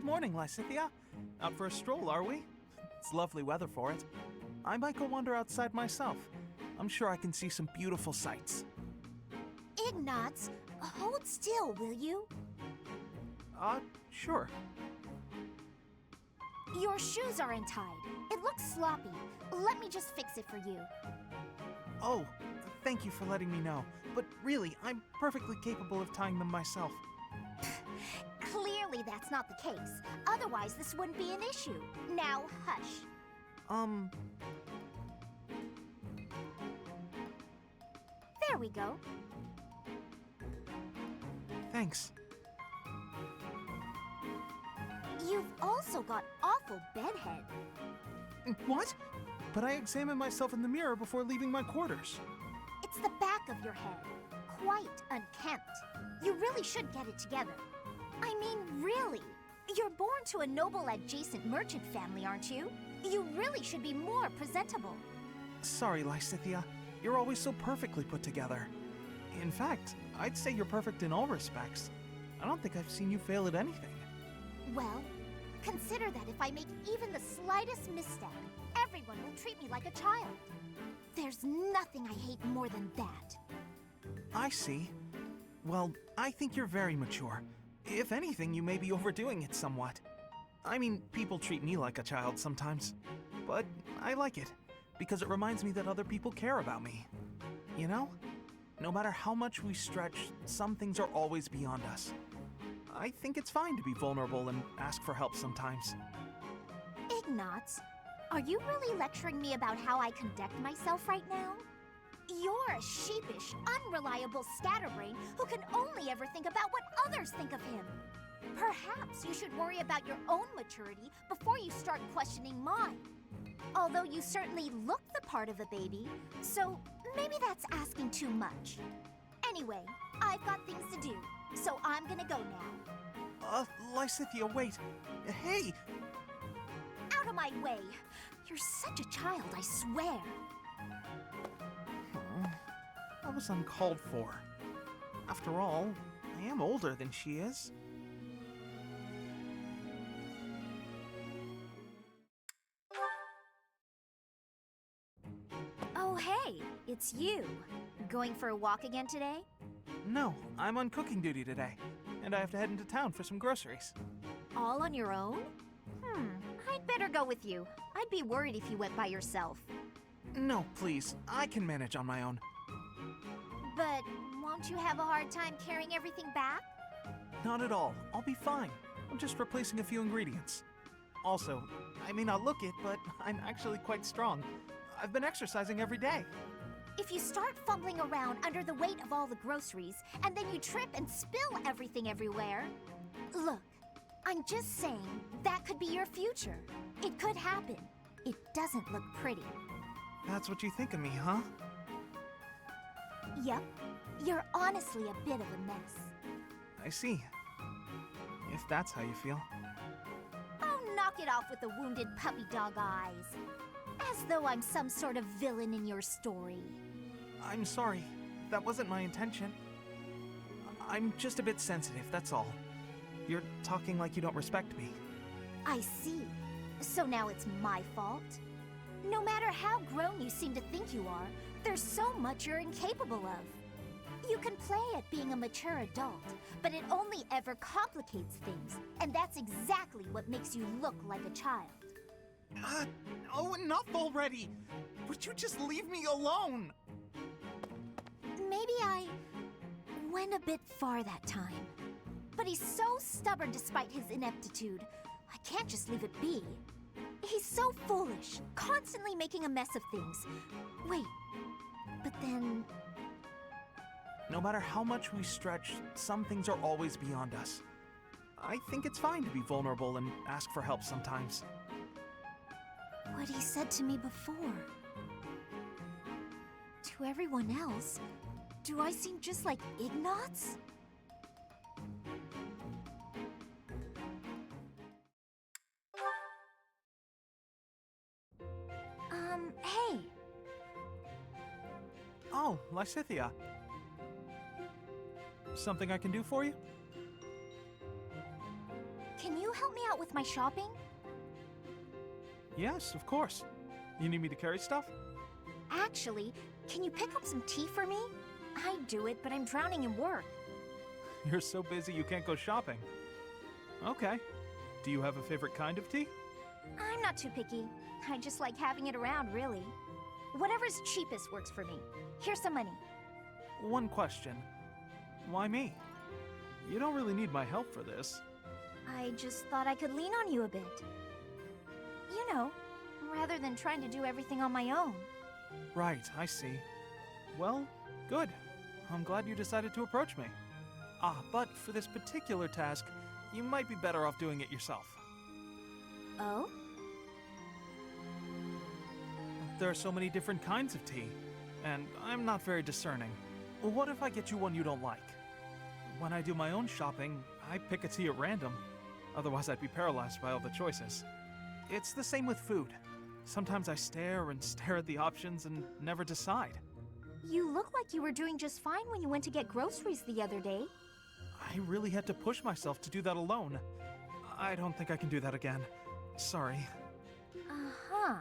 Good morning, Lysithea. Out for a stroll, are we? It's lovely weather for it. I might go wander outside myself. I'm sure I can see some beautiful sights. Ignatz, hold still, will you? Sure. Your shoes are untied. It looks sloppy. Let me just fix it for you. Oh, thank you for letting me know. But really, I'm perfectly capable of tying them myself. Clearly that's not the case. Otherwise, this wouldn't be an issue. Now, hush. There we go. Thanks. You've also got awful bedhead. What? But I examine myself in the mirror before leaving my quarters. It's the back of your head. Quite unkempt. You really should get it together. I mean, really. You're born to a noble adjacent merchant family, aren't you? You really should be more presentable. Sorry, Lysithea. You're always so perfectly put together. In fact, I'd say you're perfect in all respects. I don't think I've seen you fail at anything. Well, consider that if I make even the slightest misstep, everyone will treat me like a child. There's nothing I hate more than that. I see. Well, I think you're very mature. If anything, you may be overdoing it somewhat. I mean, people treat me like a child sometimes. But I like it, because it reminds me that other people care about me. You know? No matter how much we stretch, some things are always beyond us. I think it's fine to be vulnerable and ask for help sometimes. Ignatz, are you really lecturing me about how I conduct myself right now? You're a sheepish, unreliable scatterbrain who can only ever think about what others think of him. Perhaps you should worry about your own maturity before you start questioning mine. Although you certainly look the part of a baby, so maybe that's asking too much. Anyway, I've got things to do, so I'm gonna go now. Lysithea, wait. Hey! Out of my way! You're such a child, I swear. That was uncalled for. After all, I am older than she is. Oh, hey, it's you. Going for a walk again today? No, I'm on cooking duty today, and I have to head into town for some groceries. All on your own? I'd better go with you. I'd be worried if you went by yourself. No, please, I can manage on my own. But won't you have a hard time carrying everything back? Not at all. I'll be fine. I'm just replacing a few ingredients. Also, I may not look it, but I'm actually quite strong. I've been exercising every day. If you start fumbling around under the weight of all the groceries, and then you trip and spill everything everywhere... Look, I'm just saying that could be your future. It could happen. It doesn't look pretty. That's what you think of me, huh? Yep. You're honestly a bit of a mess. I see. If that's how you feel. Oh, knock it off with the wounded puppy dog eyes. As though I'm some sort of villain in your story. I'm sorry. That wasn't my intention. I'm just a bit sensitive, that's all. You're talking like you don't respect me. I see. So now it's my fault? No matter how grown you seem to think you are, there's so much you're incapable of. You can play at being a mature adult, but it only ever complicates things, and that's exactly what makes you look like a child. Oh, enough already! Would you just leave me alone? Maybe I went a bit far that time. But he's so stubborn despite his ineptitude. I can't just leave it be. He's so foolish, constantly making a mess of things. Wait, but then... No matter how much we stretch, some things are always beyond us. I think it's fine to be vulnerable and ask for help sometimes. What he said to me before. To everyone else, do I seem just like Ignatz? Hey! Oh, Lysithea. Something I can do for you? Can you help me out with my shopping? Yes, of course. You need me to carry stuff? Actually, can you pick up some tea for me? I'd do it, but I'm drowning in work. You're so busy you can't go shopping. Okay. Do you have a favorite kind of tea? I'm not too picky. I just like having it around, really. Whatever's cheapest works for me. Here's some money. One question. Why me? You don't really need my help for this. I just thought I could lean on you a bit. You know, rather than trying to do everything on my own. Right, I see. Well, good. I'm glad you decided to approach me. But for this particular task, you might be better off doing it yourself. Oh? There are so many different kinds of tea, and I'm not very discerning. What if I get you one you don't like? When I do my own shopping, I pick a tea at random. Otherwise, I'd be paralyzed by all the choices. It's the same with food. Sometimes I stare and stare at the options and never decide. You look like you were doing just fine when you went to get groceries the other day. I really had to push myself to do that alone. I don't think I can do that again. Sorry. Uh-huh.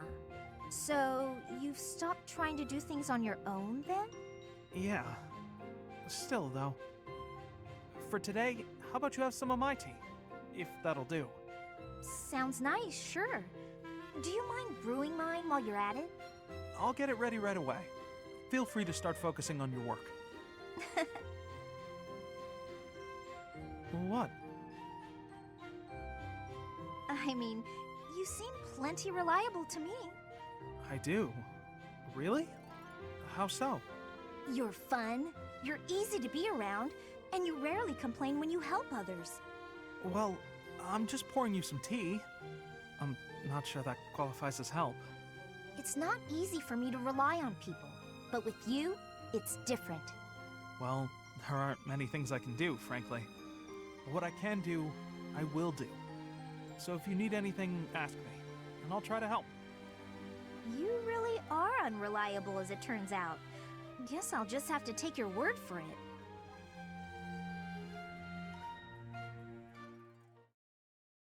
So, you've stopped trying to do things on your own, then? Yeah. Still, though. For today, how about you have some of my tea? If that'll do. Sounds nice, sure. Do you mind brewing mine while you're at it? I'll get it ready right away. Feel free to start focusing on your work. What? I mean, you seem plenty reliable to me. I do. Really? How so? You're fun, you're easy to be around, and you rarely complain when you help others. Well, I'm just pouring you some tea. I'm not sure that qualifies as help. It's not easy for me to rely on people, but with you, it's different. Well, there aren't many things I can do, frankly. But what I can do, I will do. So if you need anything, ask me, and I'll try to help. You really are unreliable, as it turns out. Guess I'll just have to take your word for it.